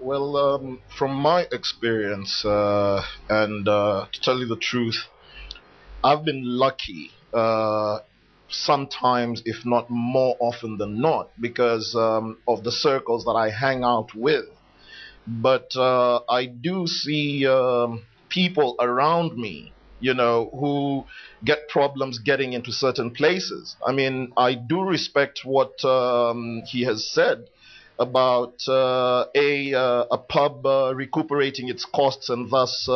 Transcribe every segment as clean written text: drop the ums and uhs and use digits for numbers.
From my experience, and to tell you the truth, I've been lucky, sometimes, if not more often than not, because of the circles that I hang out with. But I do see people around me, who get problems getting into certain places. I mean, I do respect what he has said about a pub recuperating its costs and thus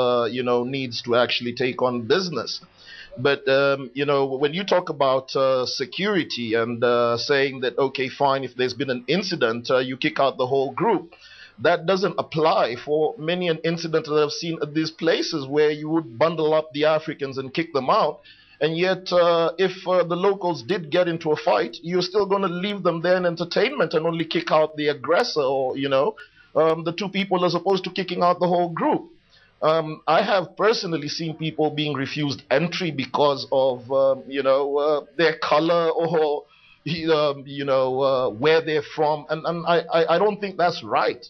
needs to actually take on business. But when you talk about security and saying that, okay, fine, if there's been an incident, you kick out the whole group. That doesn't apply for many an incident that I've seen at these places where you would bundle up the Africans and kick them out. And yet, if the locals did get into a fight, you're still going to leave them there in entertainment and only kick out the aggressor, or, the two people, as opposed to kicking out the whole group. I have personally seen people being refused entry because of, their color or, where they're from. And I don't think that's right.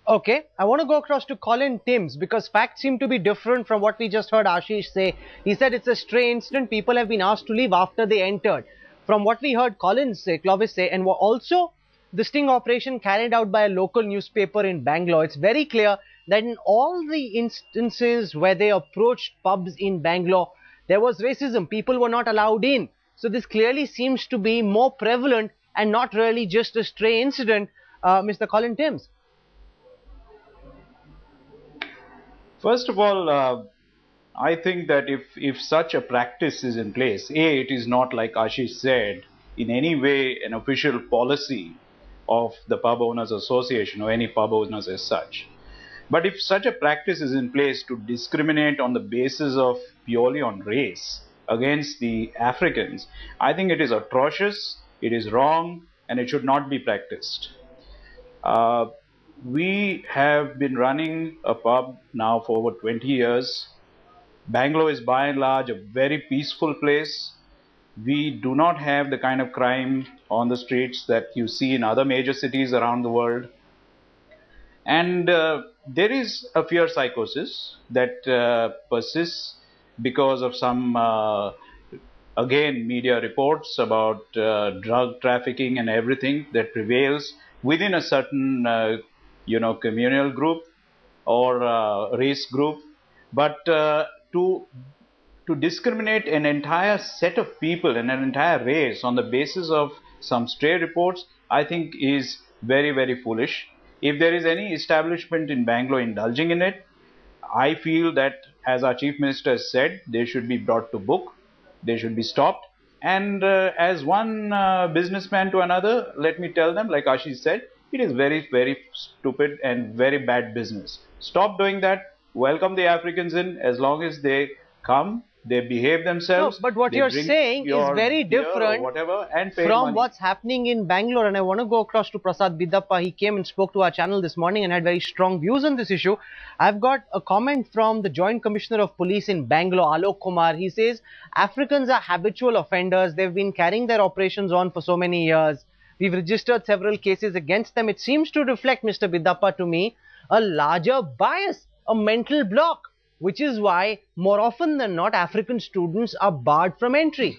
Okay, I want to go across to Colin Timms because facts seem to be different from what we just heard Ashish say. He said it's a stray incident. People have been asked to leave after they entered. From what we heard Clovis say, and also the sting operation carried out by a local newspaper in Bangalore, it's very clear that in all the instances where they approached pubs in Bangalore, there was racism. People were not allowed in. So this clearly seems to be more prevalent and not really just a stray incident, Mr. Colin Timms. First of all, I think that if such a practice is in place, it is not, like Ashish said, in any way an official policy of the Pub Owners Association or any pub owners as such. But if such a practice is in place to discriminate on the basis of purely on race against the Africans, I think it is atrocious, it is wrong, and it should not be practiced. We have been running a pub now for over 20 years. Bangalore is by and large a very peaceful place. We do not have the kind of crime on the streets that you see in other major cities around the world. And there is a fear psychosis that persists because of some, again, media reports about drug trafficking and everything that prevails within a certain communal group or race group. But to discriminate an entire set of people and an entire race on the basis of some stray reports, I think is very, very foolish. If there is any establishment in Bangalore indulging in it, I feel that, as our Chief Minister has said, they should be brought to book, they should be stopped. And as one businessman to another, let me tell them, like Ashish said, it is very, very stupid and very bad business. Stop doing that. Welcome the Africans in as long as they come, they behave themselves. No, but what you're saying is very different from what's happening in Bangalore. And I want to go across to Prasad Bidappa. He came and spoke to our channel this morning and had very strong views on this issue. I've got a comment from the Joint Commissioner of Police in Bangalore, Alok Kumar. He says Africans are habitual offenders. They've been carrying their operations on for so many years. We've registered several cases against them. It seems to reflect, Mr. Bidappa, to me, a larger bias, a mental block, which is why more often than not African students are barred from entry.